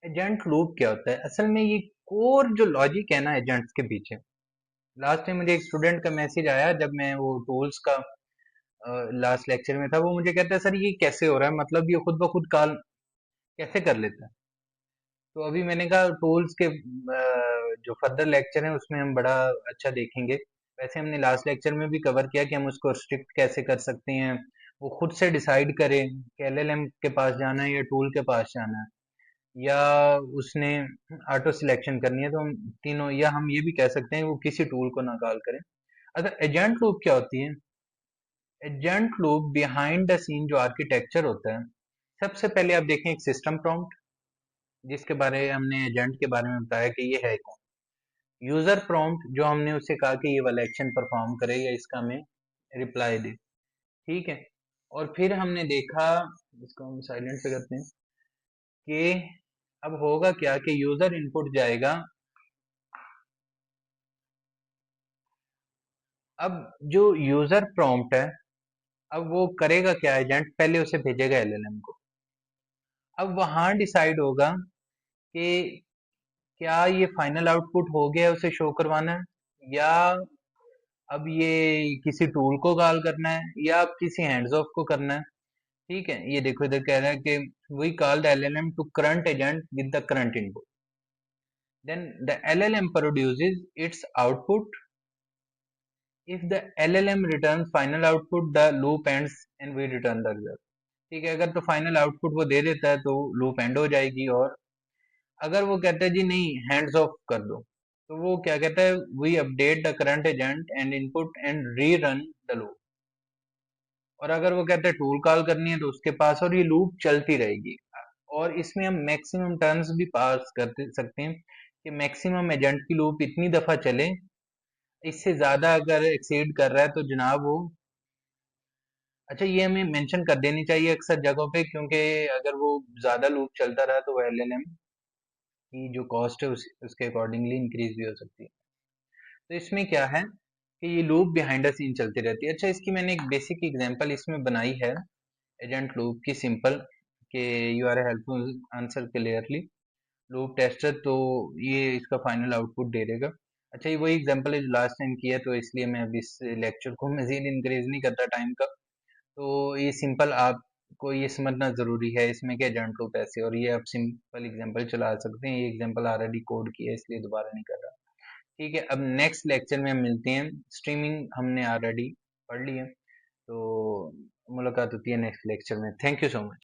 Agent loop क्या होता है? असल में ये कोर जो लॉजिक है ना एजेंट्स के पीछे। लास्ट टाइम मुझे एक स्टूडेंट का मैसेज आया जब मैं वो टूल्स का लास्ट लेक्चर में था, वो मुझे कहता है सर ये कैसे हो रहा है, मतलब ये खुद ब खुद कॉल कैसे कर लेता है। तो अभी मैंने कहा टूल्स के जो फर्दर लेक्चर है उसमें हम बड़ा अच्छा देखेंगे। वैसे हमने लास्ट लेक्चर में भी कवर किया कि हम उसको रिस्ट्रिक्ट कैसे कर सकते हैं, वो खुद से डिसाइड करे कि एलएलएम के पास जाना है या टूल के पास जाना है, या उसने ऑटो सिलेक्शन करनी है। तो हम तीनों, या हम ये भी कह सकते हैं वो किसी टूल को ना कॉल करें। अगर एजेंट लूप क्या होती है? Agent loop behind the scene जो आर्किटेक्चर होता है, सबसे पहले आप देखें एक सिस्टम प्रॉम्प्ट, जिसके बारे में हमने एजेंट के बारे में बताया कि ये है कौन। यूजर प्रॉम्प्ट जो हमने उससे कहा कि ये वाला एक्शन परफॉर्म करे या इसका हमें रिप्लाई दे। ठीक है। और फिर हमने देखा, इसको हम साइलेंट पे करते हैं, कि अब होगा क्या कि यूजर इनपुट जाएगा। अब जो यूजर प्रॉम्प्ट है, अब वो करेगा क्या? एजेंट पहले उसे भेजेगा एलएलएम को। अब वहां डिसाइड होगा कि क्या ये फाइनल आउटपुट हो गया उसे शो करवाना है, या अब ये किसी टूल को कॉल करना है, या अब किसी हैंड्स ऑफ को करना है। ठीक है, ये देखो इधर कह रहा है कि we call the LLM to current agent with the current input, then the LLM produces its output. If the LLM return final output the loop ends and we return the result. ठीक है, अगर तो final output वो दे देता है तो loop and हो जाएगी। और अगर वो कहता है जी नहीं हैंड्स ऑफ कर दो, तो वो क्या कहता है, we update the current agent and input and re run the loop. और अगर वो कहता है टूल कॉल करनी है तो उसके पास, और ये लूप चलती रहेगी। और इसमें हम मैक्सिमम टर्न्स भी पास कर सकते हैं कि मैक्सिमम एजेंट की लूप इतनी दफा चले। इससे ज्यादा अगर एक्सीड कर रहा है तो जनाब वो, अच्छा ये हमें मेंशन कर देनी चाहिए अक्सर जगहों पे, क्योंकि अगर वो ज्यादा लूप चलता रहा तो एलएलएम की जो कॉस्ट है उसके अकॉर्डिंगली इंक्रीज भी हो सकती है। तो इसमें क्या है कि ये लूप बिहाइंड द सीन चलती रहती है। अच्छा, इसकी मैंने एक बेसिक एग्जांपल इसमें बनाई है एजेंट लूप की, सिंपल, कि you are helpful answer clearly loop tester. तो ये इसका फाइनल आउटपुट दे देगा। अच्छा, ये वही एग्जांपल है जो लास्ट टाइम किया, तो इसलिए मैं अभी इस लेक्चर को मजीद इंक्रीज नहीं करता टाइम का। तो ये सिंपल आपको ये समझना जरूरी है इसमें कि एजेंट लूप ऐसे, और ये आप सिंपल एग्जांपल चला सकते हैं। ये एग्जांपल ऑलरेडी कोड किया है इसलिए दोबारा नहीं कर रहा। ठीक है, अब नेक्स्ट लेक्चर में हम मिलते हैं। स्ट्रीमिंग हमने ऑलरेडी पढ़ ली है, तो मुलाकात होती है नेक्स्ट लेक्चर में। Thank you so much.